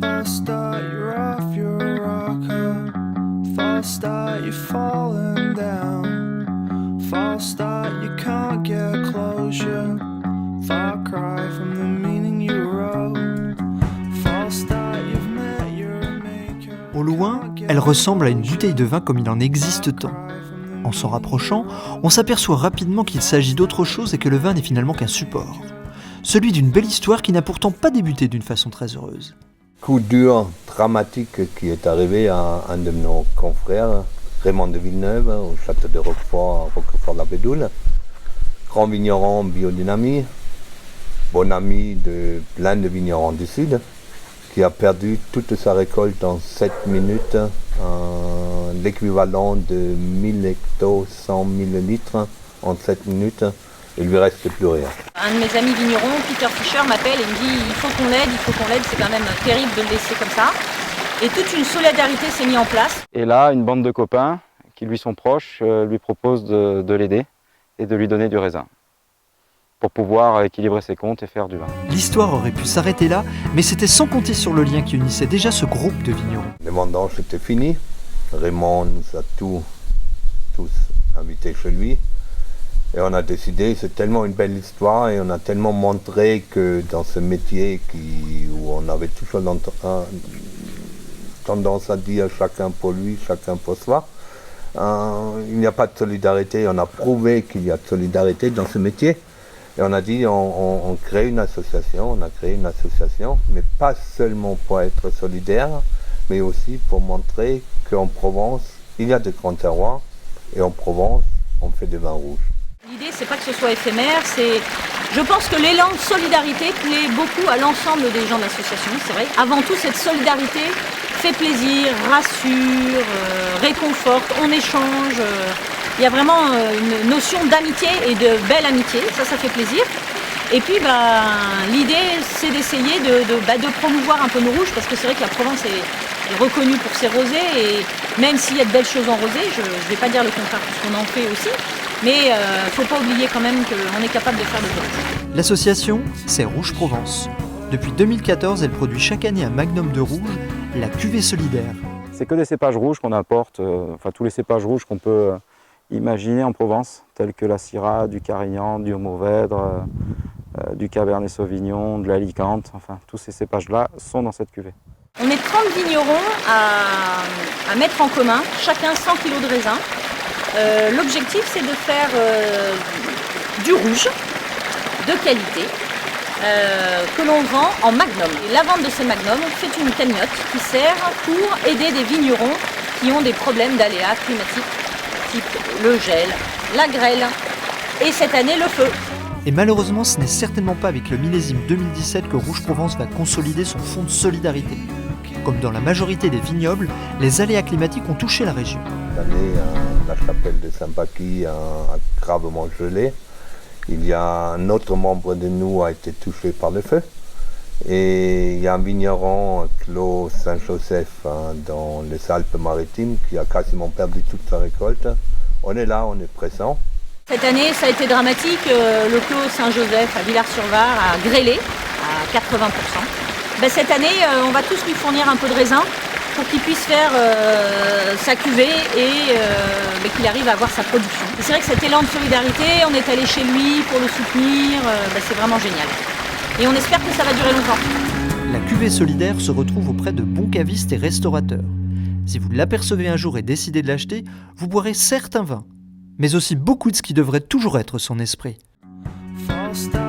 False start, you're off your rocker. False start, you're falling down. False start, you can't get closure. Far cry from the meaning you wrote. False start, you've met your maker. Au loin, elle ressemble à une bouteille de vin comme il en existe tant. En s'en rapprochant, on s'aperçoit rapidement qu'il s'agit d'autre chose et que le vin n'est finalement qu'un support. Celui d'une belle histoire qui n'a pourtant pas débuté d'une façon très heureuse. Coup dur, dramatique qui est arrivé à un de nos confrères, Raymond de Villeneuve, au château de Roquefort, à Roquefort-la-Bédoule. Grand vigneron biodynamie, bon ami de plein de vignerons du Sud, qui a perdu toute sa récolte en 7 minutes, l'équivalent de 1000 hectos, 100 000 litres en 7 minutes. Il lui reste plus rien. Un de mes amis vignerons, Peter Fischer, m'appelle et me dit il faut qu'on l'aide, c'est quand même terrible de le laisser comme ça. Et toute une solidarité s'est mise en place. Et là, une bande de copains qui lui sont proches lui proposent de l'aider et de lui donner du raisin pour pouvoir équilibrer ses comptes et faire du vin. L'histoire aurait pu s'arrêter là, mais c'était sans compter sur le lien qui unissait déjà ce groupe de vignerons. Les vendanges étaient finies. Raymond nous a tous invités chez lui. Et on a décidé, c'est tellement une belle histoire et on a tellement montré que dans ce métier où on avait toujours tendance à dire chacun pour lui, chacun pour soi, il n'y a pas de solidarité. On a prouvé qu'il y a de solidarité dans ce métier. Et on a dit, on crée une association, mais pas seulement pour être solidaire, mais aussi pour montrer qu'en Provence, il y a de grands terroirs et en Provence, on fait des vins rouges. L'idée, c'est pas que ce soit éphémère, je pense que l'élan de solidarité plaît beaucoup à l'ensemble des gens de l'association, c'est vrai. Avant tout, cette solidarité fait plaisir, rassure, réconforte, on échange. Il y a vraiment une notion d'amitié et de belle amitié, ça fait plaisir. Et puis l'idée, c'est d'essayer de promouvoir un peu nos rouges, parce que c'est vrai que la Provence est reconnue pour ses rosés, et même s'il y a de belles choses en rosé, je ne vais pas dire le contraire, puisqu'on en fait aussi. Mais il ne faut pas oublier quand même qu'on est capable de faire des choses. L'association, c'est Rouge Provence. Depuis 2014, elle produit chaque année un magnum de rouge, la cuvée solidaire. C'est que des cépages rouges qu'on apporte, tous les cépages rouges qu'on peut imaginer en Provence, tels que la Syrah, du Carignan, du Mourvèdre, du Cabernet Sauvignon, de l'Alicante, tous ces cépages-là sont dans cette cuvée. On est 30 vignerons à mettre en commun, chacun 100 kg de raisin. L'objectif, c'est de faire du rouge de qualité que l'on vend en magnum. Et la vente de ces magnums fait une cagnotte qui sert pour aider des vignerons qui ont des problèmes d'aléas climatiques, type le gel, la grêle et cette année le feu. Et malheureusement, ce n'est certainement pas avec le millésime 2017 que Rouge Provence va consolider son fonds de solidarité. Comme dans la majorité des vignobles, les aléas climatiques ont touché la région. Cette année, la chapelle de Saint-Paquis a gravement gelé. Il y a un autre membre de nous a été touché par le feu. Et il y a un vigneron, Clos Saint-Joseph, dans les Alpes-Maritimes, qui a quasiment perdu toute sa récolte. On est là, on est présent. Cette année, ça a été dramatique. Le Clos Saint-Joseph à Villars-sur-Var a grêlé à 80%. Cette année, on va tous lui fournir un peu de raisin pour qu'il puisse faire sa cuvée et qu'il arrive à avoir sa production. Et c'est vrai que cet élan de solidarité, on est allé chez lui pour le soutenir, c'est vraiment génial. Et on espère que ça va durer longtemps. La cuvée solidaire se retrouve auprès de bons cavistes et restaurateurs. Si vous l'apercevez un jour et décidez de l'acheter, vous boirez certes un vin, mais aussi beaucoup de ce qui devrait toujours être son esprit. False start.